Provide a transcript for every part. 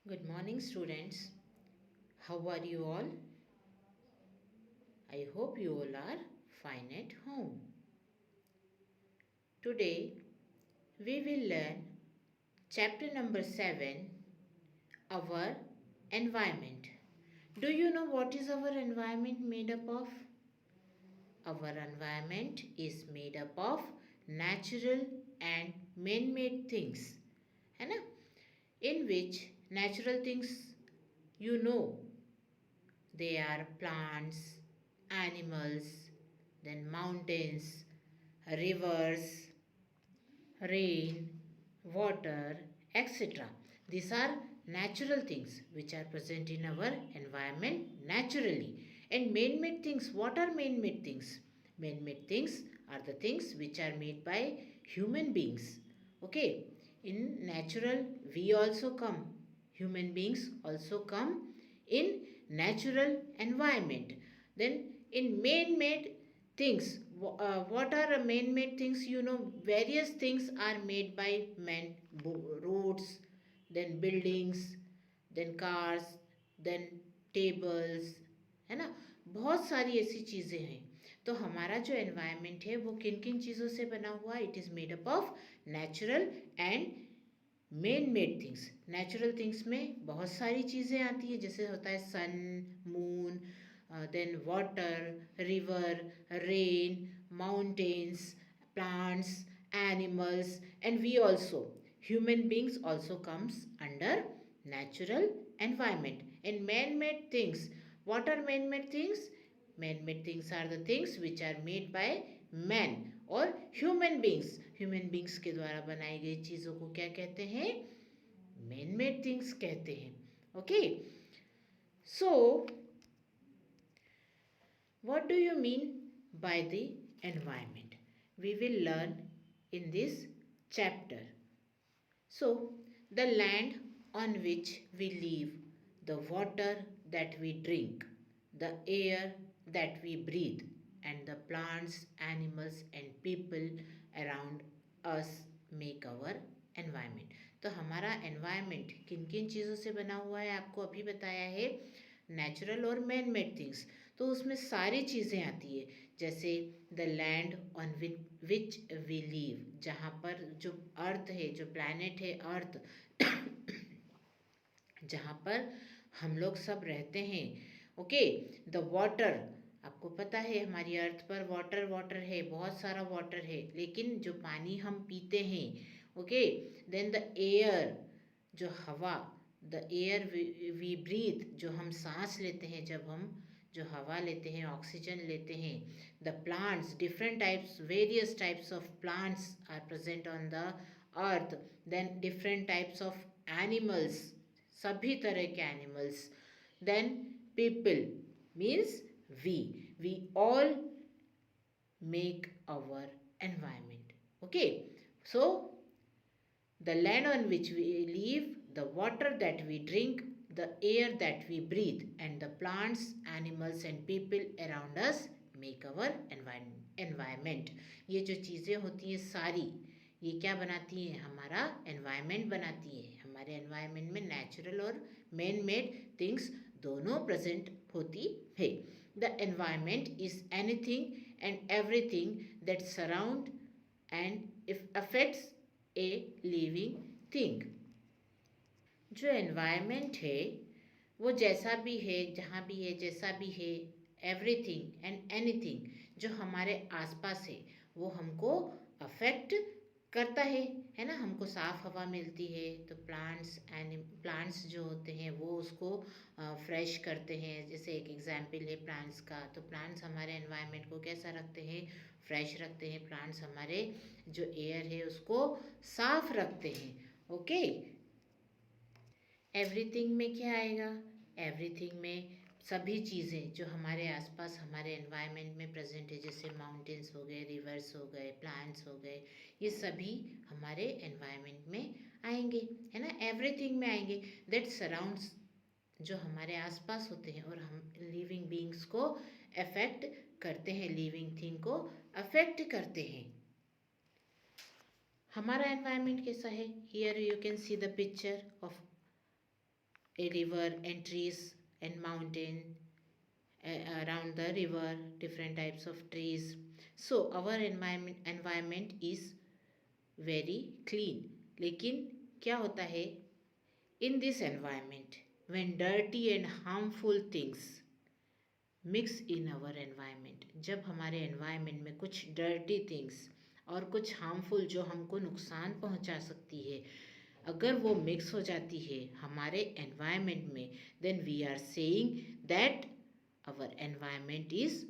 Good morning, students. How are you all? I hope you all are fine at home. Today, we will learn chapter number 7, our environment. Do you know what is our environment made up of? Our environment is made up of natural and man-made things, है ना? In which natural things you know they are plants, animals, then mountains, rivers, rain, water, etc. These are natural things which are present in our environment naturally. And man-made things, what are man-made things? Man-made things are the things which are made by human beings. Okay, in natural we also come. Human beings also come in natural environment. Then in man-made things, what are man-made things? You know, various things are made by man. Roads, then buildings, then cars, then tables, है ना? बहुत सारी ऐसी चीज़ें हैं. तो हमारा जो एनवायरनमेंट है वो किन किन चीज़ों से बना हुआ? It is made up of natural and main made things. Natural things में बहुत सारी चीज़ें आती है, जैसे होता है सन, moon, then water, river, rain, mountains, plants, animals, and we also, human beings also comes under natural environment. And man-made things, what are man-made things? Man-made things are the things which are made by man और human beings. Human beings के द्वारा बनाई गई चीज़ों को क्या कहते हैं? Man-made things कहते हैं. Okay, so what do you mean by the environment? We will learn in this chapter. So, the land on which we live, the water that we drink, the air that we breathe, and the plants, animals, and people around us make our environment. तो हमारा environment किन किन चीज़ों से बना हुआ है आपको अभी बताया है. नेचुरल और मैन मेड थिंग्स, तो उसमें सारी चीज़ें आती है. जैसे the land on which we live, जहाँ पर जो अर्थ है, जो प्लैनेट है अर्थ, जहाँ पर हम लोग सब रहते हैं. ओके, द वाटर, आपको पता है हमारी अर्थ पर वाटर वाटर है, बहुत सारा वाटर है, लेकिन जो पानी हम पीते हैं. ओके, देन द एयर, जो हवा, द एयर वी ब्रीथ, जो हम सांस लेते हैं, जब हम जो हवा लेते हैं, ऑक्सीजन लेते हैं. The plants, different types, various types of plants are present on the earth. Then different types of animals, सभी तरह के animals. Then people means we all make our environment. Okay, so the land on which we live, the water that we drink, the air that we breathe, and the plants, animals and people around us make our environment. ये जो चीज़ें होती हैं सारी, ये क्या बनाती हैं? हमारा environment बनाती है. हमारे environment में natural और man made things दोनों present होती है. The environment is anything and everything that surround and if affects a living thing. जो environment है वो जैसा भी है, जहाँ भी है, जैसा भी है, everything and anything जो हमारे आसपास है वो हमको affect करता है ना. हमको साफ हवा मिलती है तो प्लांट्स जो होते हैं वो उसको फ्रेश करते हैं. जैसे एक एग्जाम्पल है प्लांट्स का, तो प्लांट्स हमारे एनवायरनमेंट को कैसा रखते हैं? फ्रेश रखते हैं. प्लांट्स हमारे जो एयर है उसको साफ रखते हैं. ओके, एवरीथिंग में क्या आएगा? एवरीथिंग में सभी चीज़ें जो हमारे आसपास हमारे एनवायरनमेंट में प्रेजेंट है, जैसे माउंटेन्स हो गए, रिवर्स हो गए, प्लांट्स हो गए, ये सभी हमारे एनवायरनमेंट में आएंगे, है ना. एवरीथिंग में आएंगे दैट सराउंड्स, जो हमारे आसपास होते हैं और हम लिविंग बींग्स को अफेक्ट करते हैं, लिविंग थिंग को अफेक्ट करते हैं. हमारा एनवायरनमेंट कैसा है? Here you can see the picture of a river and trees and mountain around the river, different types of trees. So our environment is very clean. लेकिन क्या होता है, in this environment, when dirty and harmful things mix in our environment, जब हमारे environment में कुछ dirty things और कुछ harmful जो हमको नुकसान पहुंचा सकती है, अगर वो मिक्स हो जाती है हमारे एनवायरनमेंट में, then we are saying that our environment is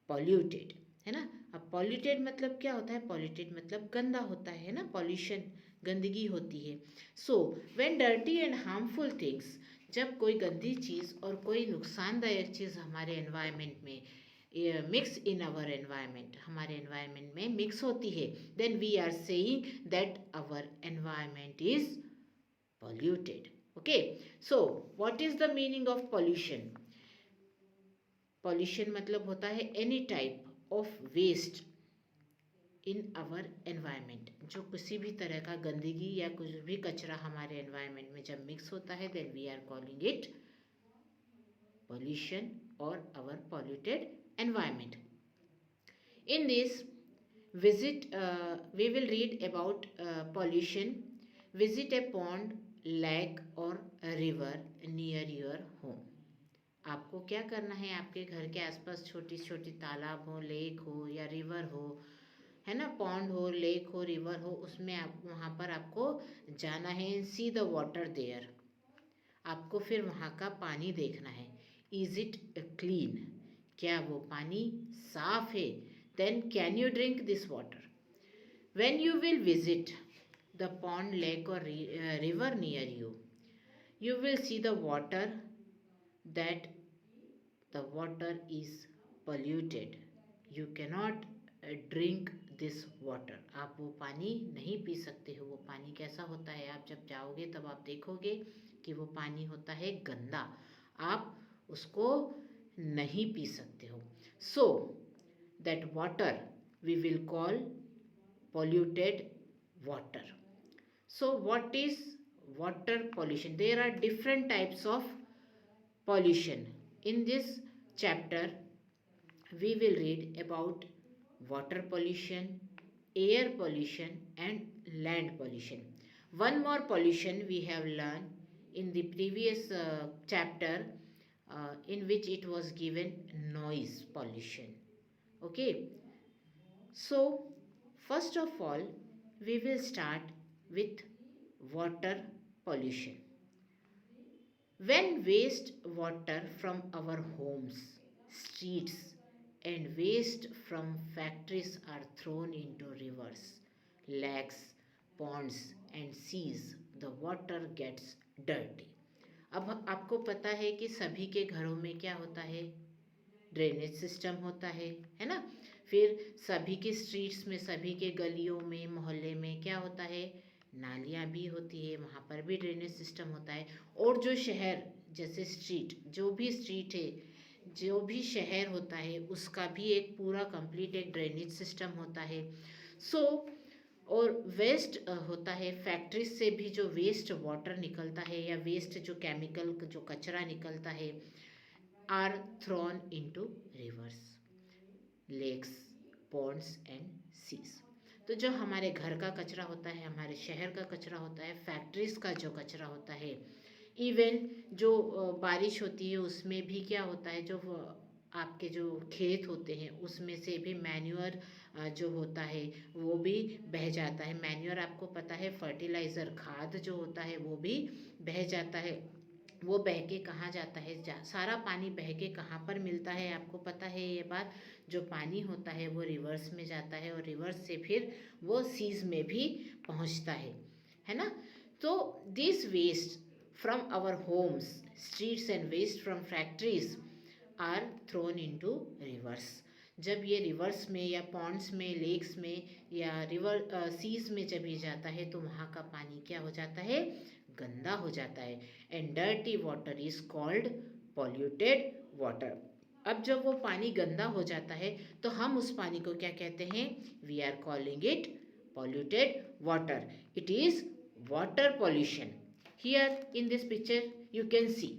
polluted, है ना। अब पॉल्यूटेड मतलब क्या होता है, पॉल्यूटेड मतलब गंदा होता है ना, पॉल्यूशन गंदगी होती है। So when dirty and harmful things, जब कोई गंदी चीज़ और कोई नुकसानदायक चीज़ हमारे एनवायरनमेंट में मिक्स इन आवर एनवायरनमेंट, हमारे एनवायरनमेंट में मिक्स होती है, then we are saying that our environment is polluted. Okay, so what is the meaning of pollution? Pollution मतलब होता है any type of waste in our environment, जो किसी भी तरह का गंदगी या कुछ भी कचरा हमारे environment में जब mix होता है, then we are calling it pollution or our polluted environment. In this we will read about pollution. Visit a pond, lake or a river near your home. आपको क्या करना है, आपके घर के आसपास छोटी छोटी तालाब हो, लेक हो या रिवर हो, है ना, पॉन्ड हो, लेक हो, रिवर हो, उसमें आप वहाँ पर आपको जाना है। सी द वाटर देयर, आपको फिर वहाँ का पानी देखना है। इज इट क्लीन, क्या वो पानी साफ है? Then can you drink this water? When you will visit the pond, lake or river near you, you will see the water, that the water is polluted. You cannot drink this water. आप वो पानी नहीं P सकते हो। वो पानी कैसा होता है, आप जब जाओगे तब आप देखोगे कि वो पानी होता है गंदा, आप उसको नहीं पी सकते हो। So that water we will call polluted water. So what is water pollution? There are different types of pollution. In this chapter we will read about water pollution, air pollution and land pollution. One more pollution we have learned in the previous chapter, in which it was given noise pollution. Okay, so first of all we will start with water pollution. When waste water from our homes, streets and waste from factories are thrown into rivers, lakes, ponds and seas, the water gets dirty. अब आपको पता है कि सभी के घरों में क्या होता है, ड्रेनेज सिस्टम होता है ना। फिर सभी के स्ट्रीट्स में, सभी के गलियों में, मोहल्ले में क्या होता है, नालियाँ भी होती है, वहाँ पर भी ड्रेनेज सिस्टम होता है। और जो शहर, जैसे स्ट्रीट, जो भी स्ट्रीट है, जो भी शहर होता है, उसका भी एक पूरा कंप्लीट एक ड्रेनेज सिस्टम होता है। सो और वेस्ट होता है, फैक्ट्रीज से भी जो वेस्ट वाटर निकलता है या वेस्ट जो केमिकल जो कचरा निकलता है, or thrown into rivers, lakes, ponds and seas. तो जो हमारे घर का कचरा होता है, हमारे शहर का कचरा होता है, फैक्ट्रीज का जो कचरा होता है, इवन जो बारिश होती है उसमें भी क्या होता है, जो आपके जो खेत होते हैं उसमें से भी मैन्योर जो होता है वो भी बह जाता है। मैन्योर आपको पता है, फर्टिलाइज़र, खाद जो होता है वो भी बह जाता है। वो बह के कहाँ जाता है, सारा पानी बह के कहाँ पर मिलता है, आपको पता है ये बात। जो पानी होता है वो रिवर्स में जाता है और रिवर्स से फिर वो सीज में भी पहुँचता है ना। तो this waste from our homes, streets and waste from factories are thrown into rivers. जब ये रिवर्स में या पॉन्ड्स में, लेक्स में या रिवर सीज में जब ये जाता है तो वहाँ का पानी क्या हो जाता है, गंदा हो जाता है। And dirty water is called polluted water. अब जब वो पानी गंदा हो जाता है तो हम उस पानी को क्या कहते हैं, we are calling it polluted water. It is water pollution. Here in this picture you can see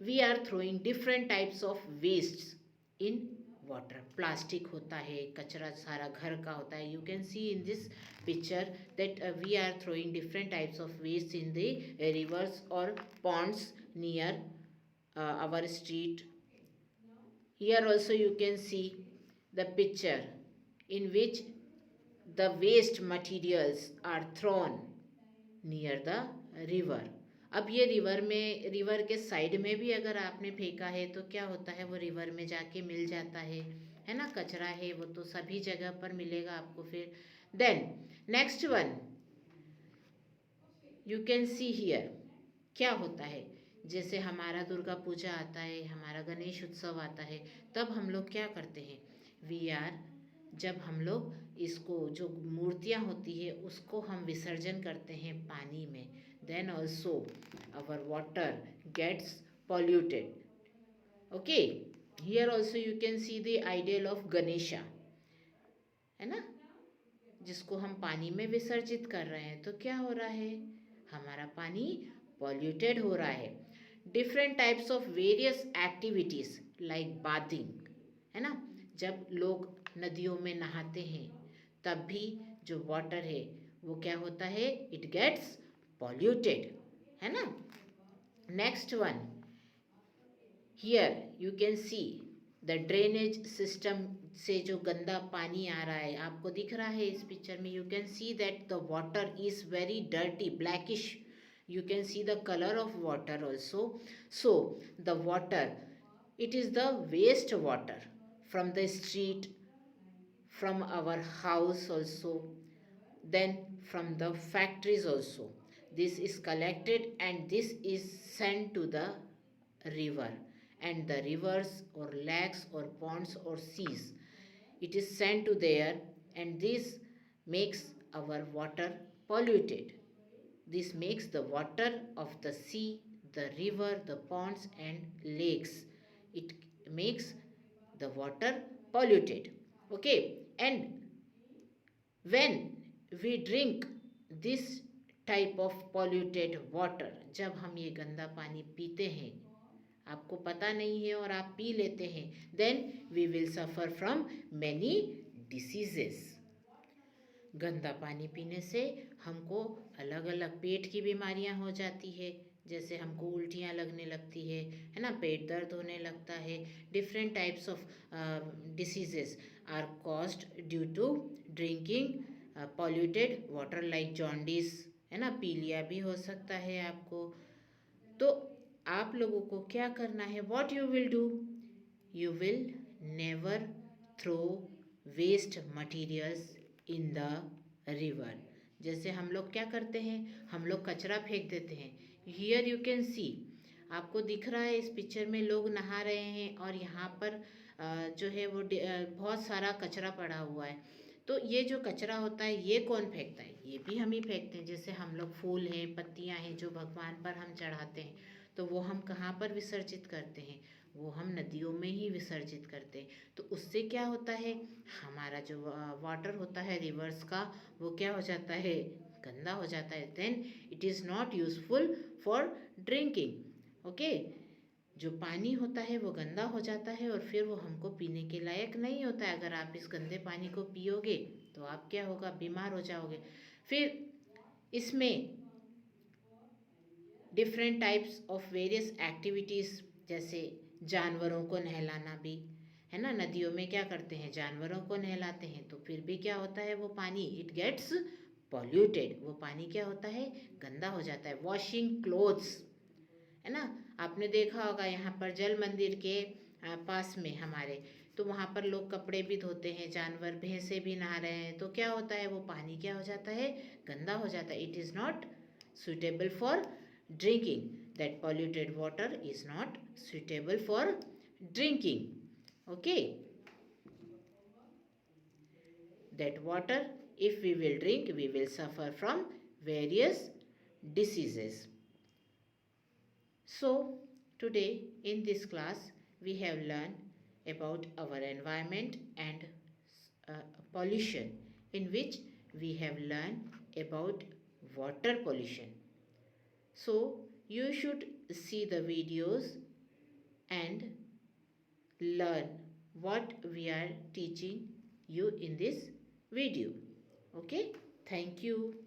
we are throwing different types of wastes in water. Plastic होता है, कचरा सारा घर का होता है. You can see in this picture that we are throwing different types of waste in the rivers or ponds near our street. Here also you can see the picture in which the waste materials are thrown near the river. अब ये river के side में भी अगर आपने फेंका है तो क्या होता है, वो रिवर में जाके मिल जाता है ना. कचरा है वो तो सभी जगह पर मिलेगा आपको. फिर then next one you can see here क्या होता है. जैसे हमारा दुर्गा पूजा आता है, हमारा गणेश उत्सव आता है, तब हम लोग क्या करते हैं, वी आर जब हम लोग इसको जो मूर्तियाँ होती है उसको हम विसर्जन करते हैं पानी में. Then also our water gets polluted. Okay, here also you can see the ideal of Ganesha, है ना, जिसको हम पानी में विसर्जित कर रहे हैं. तो क्या हो रहा है, हमारा पानी पॉल्यूटेड हो रहा है. Different types of various activities like bathing, है ना, जब लोग नदियों में नहाते हैं तब भी जो वाटर है वो क्या होता है, इट गेट्स पॉल्यूटेड, है ना. Next one here you can see the drainage system से जो गंदा पानी आ रहा है आपको दिख रहा है इस पिक्चर में. You can see that the water is very dirty, blackish. You can see the color of water also. So the water, it is the waste water from the street, from our house also, then from the factories also. This is collected and this is sent to the river, and the rivers or lakes or ponds or seas, it is sent to there, and this makes our water polluted. This makes the water of the sea, the river, the ponds and lakes, it makes the water polluted. Okay, and when we drink this type of polluted water, जब हम ये गंदा पानी पीते हैं, आपको पता नहीं है और आप पी लेते हैं, then we will suffer from many diseases. गंदा पानी पीने से हमको अलग अलग पेट की बीमारियां हो जाती है. जैसे हमको उल्टियाँ लगने लगती है ना, पेट दर्द होने लगता है. Different types of diseases are caused due to drinking polluted water like jaundice, है ना, पीलिया भी हो सकता है आपको. तो आप लोगों को क्या करना है, what you will do, you will never throw waste materials in the river. जैसे हम लोग क्या करते हैं, हम लोग कचरा फेंक देते हैं. हियर यू कैन सी, आपको दिख रहा है इस पिक्चर में लोग नहा रहे हैं और यहाँ पर जो है वो बहुत सारा कचरा पड़ा हुआ है. तो ये जो कचरा होता है ये कौन फेंकता है, ये भी हम ही फेंकते हैं. जैसे हम लोग फूल हैं, पत्तियाँ हैं जो भगवान पर हम चढ़ाते हैं, तो वो हम कहाँ पर विसर्जित करते हैं, वो हम नदियों में ही विसर्जित करते हैं. तो उससे क्या होता है, हमारा जो वाटर होता है रिवर्स का, वो क्या हो जाता है, गंदा हो जाता है. Then it is not useful for drinking. Okay, जो पानी होता है वो गंदा हो जाता है और फिर वो हमको पीने के लायक नहीं होता है. अगर आप इस गंदे पानी को पियोगे तो आप क्या होगा, बीमार हो जाओगे. फिर इसमें different types of various activities, जैसे जानवरों को नहलाना भी, है ना. नदियों में क्या करते हैं, जानवरों को नहलाते हैं, तो फिर भी क्या होता है, वो पानी इट गेट्स पॉल्यूटेड, वो पानी क्या होता है, गंदा हो जाता है. वॉशिंग क्लोथ्स, है ना, आपने देखा होगा यहाँ पर जल मंदिर के पास में हमारे, तो वहाँ पर लोग कपड़े भी धोते हैं, जानवर भैंसे भी नहा रहे हैं, तो क्या होता है, वो पानी क्या हो जाता है, गंदा हो जाता है. It is not suitable for drinking. That polluted water is not suitable for drinking. Okay, that water if we will drink, we will suffer from various diseases. So today in this class we have learned about our environment and pollution, in which we have learned about water pollution. So you should see the videos and learn what we are teaching you in this video. Okay, thank you.